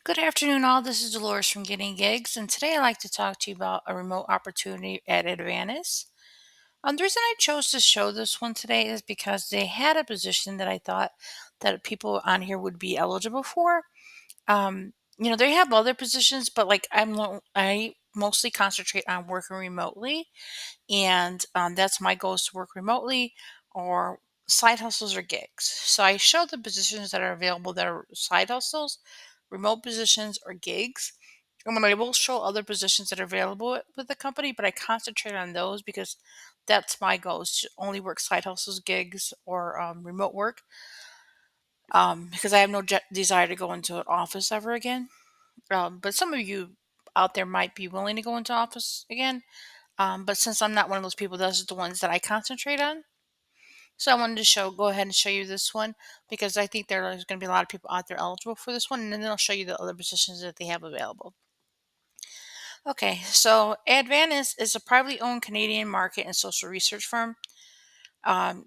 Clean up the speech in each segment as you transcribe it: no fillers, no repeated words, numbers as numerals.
Good afternoon, all. This is Dolores from Getting Gigs, and today I'd like to talk to you about a remote opportunity at Advanis. The reason I chose to show this one today is because they had a position that I thought that people on here would be eligible for. They have other positions, but like I mostly concentrate on working remotely, and that's my goal, is to work remotely or side hustles or gigs. So I show the positions that are available that are side hustles, remote positions, or gigs. And when I will show other positions that are available with the company, but I concentrate on those because that's my goal, is to only work side hustles, gigs, or remote work, because I have no desire to go into an office ever again. But some of you out there might be willing to go into office again. But since I'm not one of those people, those are the ones that I concentrate on. So I wanted to go ahead and show you this one because I think there's going to be a lot of people out there eligible for this one, and then I'll show you the other positions that they have available. Okay, so Advanis is a privately owned Canadian market and social research firm, um,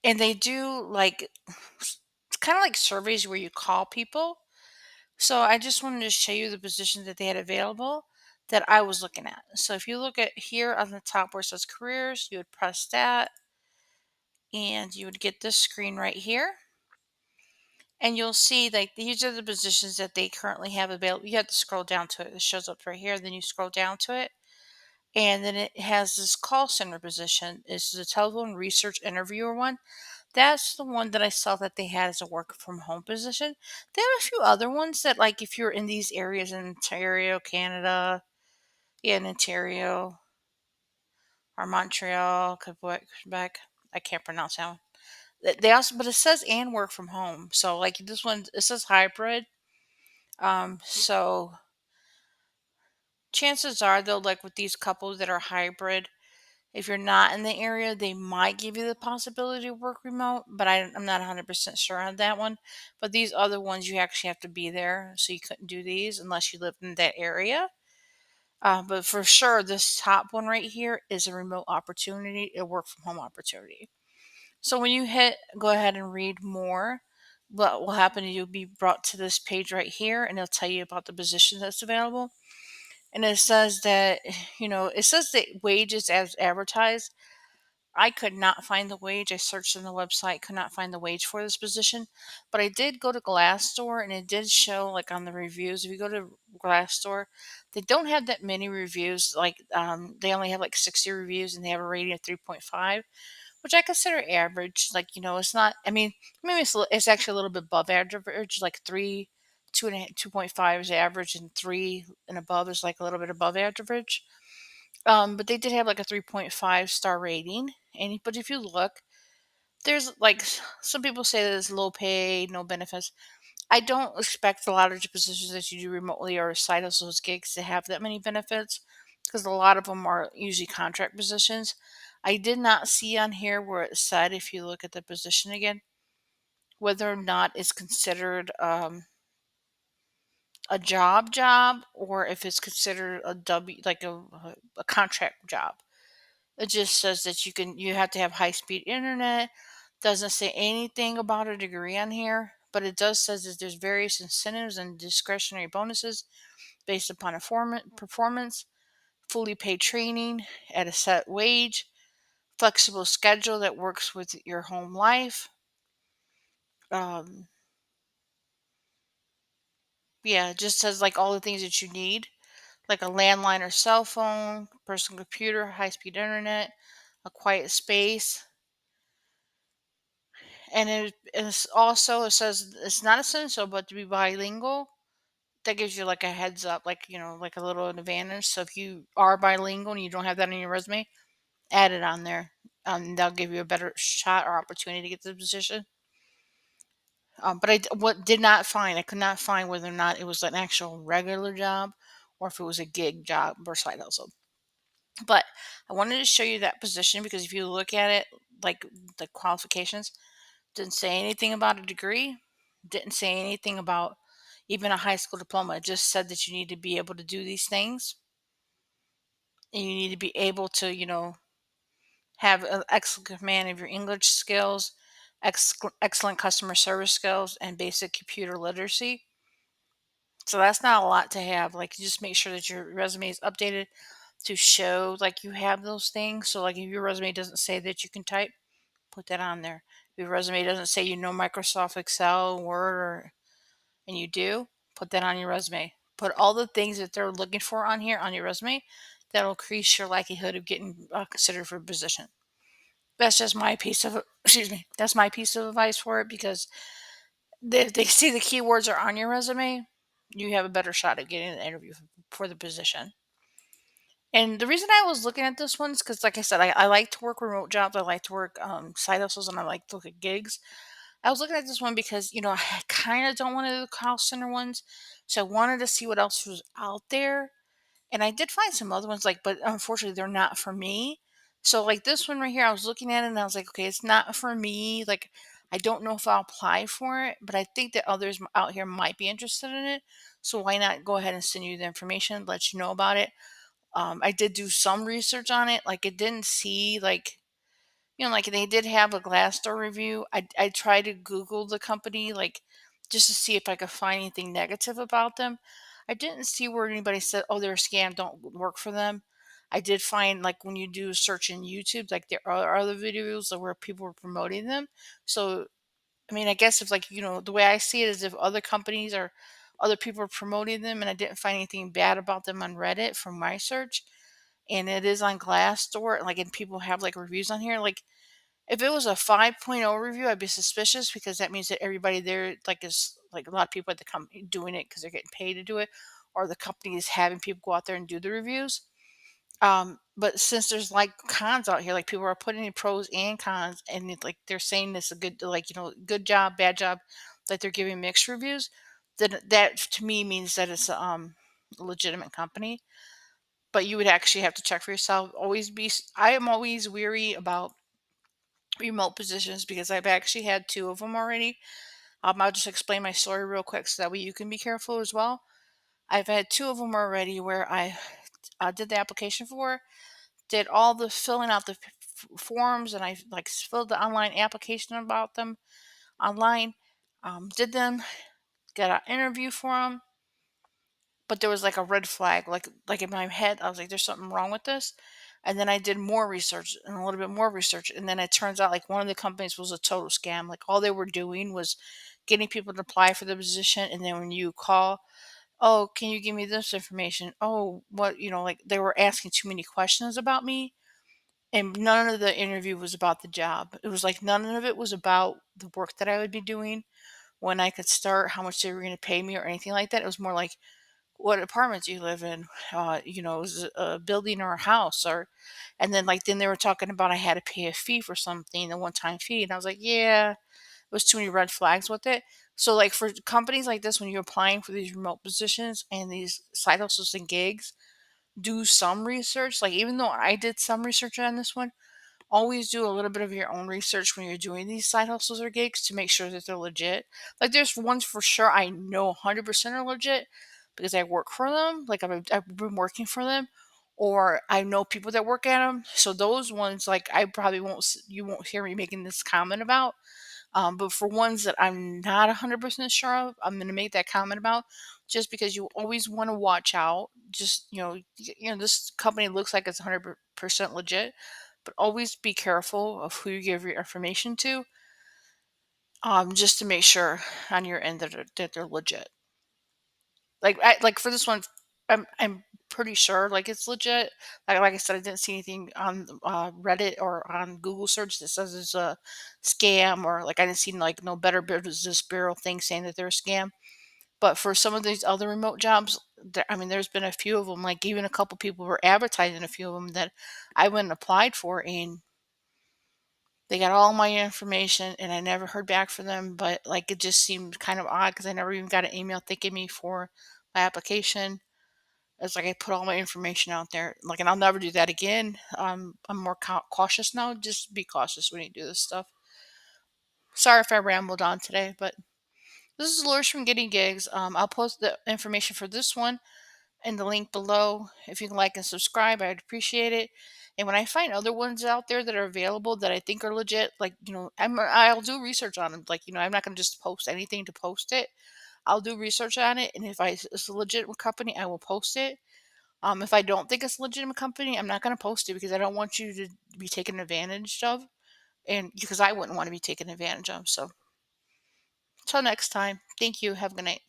and they do like it's kind of like surveys where you call people. So I just wanted to show you the positions that they had available that I was looking at. So if you look at here on the top where it says careers, you would press that and you would get this screen right here. And you'll see like these are the positions that they currently have available. You have to scroll down to it. It shows up right here. Then you scroll down to it. And then it has this call center position. This is a telephone research interviewer one. That's the one that I saw that they had as a work from home position. They have a few other ones that, like, if you're in these areas in Ontario, Canada, yeah, in Ontario or Montreal, Quebec, I can't pronounce that one. They also, but it says and work from home. So like this one, it says hybrid. So chances are though, like with these couples that are hybrid, if you're not in the area, they might give you the possibility to work remote, but I'm not 100% sure on that one. But these other ones, you actually have to be there, so you couldn't do these unless you lived in that area. But for sure, this top one right here is a remote opportunity, a work from home opportunity. So when you go ahead and read more, what will happen is you'll be brought to this page right here, and it'll tell you about the position that's available. And it says that, it says that wages as advertised. I could not find the wage. I searched on the website, could not find the wage for this position. But I did go to Glassdoor and it did show, like, on the reviews. If you go to Glassdoor, they don't have that many reviews. Like, they only have like 60 reviews and they have a rating of 3.5, which I consider average. Like, it's not, I mean, maybe it's actually a little bit above average, like 3, 2.5 is average, and 3 and above is like a little bit above average. But they did have like a 3.5-star rating. But if you look, there's like some people say that it's low pay, no benefits. I don't expect a lot of the positions that you do remotely or side hustles gigs to have that many benefits because a lot of them are usually contract positions. I did not see on here where it said, if you look at the position again, whether or not it's considered a job or if it's considered a W, like a contract job. It just says that you have to have high speed internet. Doesn't say anything about a degree on here, but it does says that there's various incentives and discretionary bonuses based upon a performance, fully paid training at a set wage, flexible schedule that works with your home life. Um, yeah, it just says like all the things that you need, like a landline or cell phone, personal computer, high speed internet, a quiet space. And it is also, it says it's not essential, but to be bilingual, that gives you like a heads up, like, like a little advantage. So if you are bilingual and you don't have that on your resume, add it on there. They'll give you a better shot or opportunity to get the position. But what did not find, I could not find whether or not it was an actual regular job or if it was a gig job or side hustle. But I wanted to show you that position because if you look at it, like the qualifications, didn't say anything about a degree, didn't say anything about even a high school diploma. It just said that you need to be able to do these things and you need to be able to, have an excellent command of your English skills, excellent customer service skills, and basic computer literacy. So that's not a lot to have. Like, you just make sure that your resume is updated to show like you have those things. So like if your resume doesn't say that you can type, put that on there. If your resume doesn't say you know Microsoft Excel, Word, or and you do, put that on your resume. Put all the things that they're looking for on here on your resume. That'll increase your likelihood of getting considered for a position. That's just my piece of excuse me. That's my piece of advice for it because if they see the keywords are on your resume, you have a better shot at getting an interview for the position. And the reason I was looking at this one is because, like I said, I like to work remote jobs. I like to work side hustles, and I like to look at gigs. I was looking at this one because I kind of don't want to do the call center ones, so I wanted to see what else was out there. And I did find some other ones, like, but unfortunately, they're not for me. So, like this one right here, I was looking at it and I was like, okay, it's not for me. Like, I don't know if I'll apply for it, but I think that others out here might be interested in it. So, why not go ahead and send you the information, let you know about it? I did do some research on it. Like, it didn't see like like they did have a Glassdoor review. I tried to Google the company, like just to see if I could find anything negative about them. I didn't see where anybody said, "Oh, they're a scam. Don't work for them." I did find like when you do a search in YouTube, like there are other videos where people were promoting them. So I mean, I guess if like the way I see it is if other companies or other people are promoting them, and I didn't find anything bad about them on Reddit from my search, and it is on Glassdoor, like and people have like reviews on here, like if it was a 5.0 review, I'd be suspicious because that means that everybody there, like, is like a lot of people at the company doing it because they're getting paid to do it, or the company is having people go out there and do the reviews. But since there's like cons out here, like people are putting in pros and cons, and like they're saying this a good, like good job, bad job, like they're giving mixed reviews. Then that to me means that it's a legitimate company. But you would actually have to check for yourself. I am always weary about remote positions because I've actually had two of them already. I'll just explain my story real quick so that way you can be careful as well. I've had two of them already where I did the application for, did all the filling out the forms, and I like filled the online application about them online. Did them, got an interview for them, but there was like a red flag, like in my head, I was like, "There's something wrong with this." And then I did more research and a little bit more research, and then it turns out like one of the companies was a total scam. Like all they were doing was getting people to apply for the position, and then when you call, "Oh, can you give me this information?" "Oh, what?" Like they were asking too many questions about me, and none of the interview was about the job. It was like none of it was about the work that I would be doing, when I could start, how much they were going to pay me, or anything like that. It was more like, what apartment do you live in? Is it a building or a house? Or, and then like, then they were talking about I had to pay a fee for something, a one time fee. And I was like, yeah, it was too many red flags with it. So, like, for companies like this, when you're applying for these remote positions and these side hustles and gigs, do some research. Like, even though I did some research on this one, always do a little bit of your own research when you're doing these side hustles or gigs to make sure that they're legit. Like there's ones for sure I know 100% are legit because I work for them, like I've been working for them, or I know people that work at them. So those ones, like I probably you won't hear me making this comment about. But for ones that I'm not 100% sure of, I'm going to make that comment about, just because you always want to watch out. Just, this company looks like it's 100% legit, but always be careful of who you give your information to, just to make sure on your end that they're legit. Like for this one, I'm pretty sure like it's legit. Like I said, I didn't see anything on Reddit or on Google search that says it's a scam, or like I didn't see like no Better Business Bureau thing saying that they're a scam. But for some of these other remote jobs, I mean, there's been a few of them. Like even a couple people were advertising a few of them that I went and applied for, and they got all my information, and I never heard back from them. But like it just seemed kind of odd because I never even got an email thanking me for my application. It's like I put all my information out there, like, and I'll never do that again. I'm more cautious now. Just be cautious when you do this stuff. Sorry if I rambled on today, but this is Lures from Getting Gigs. I'll post the information for this one in the link below. If you can like and subscribe, I'd appreciate it. And when I find other ones out there that are available that I think are legit, like I'll do research on them. Like I'm not gonna just post anything to post it. I'll do research on it, and if it's a legitimate company, I will post it. If I don't think it's a legitimate company, I'm not going to post it because I don't want you to be taken advantage of, and because I wouldn't want to be taken advantage of. So, till next time, thank you. Have a good night.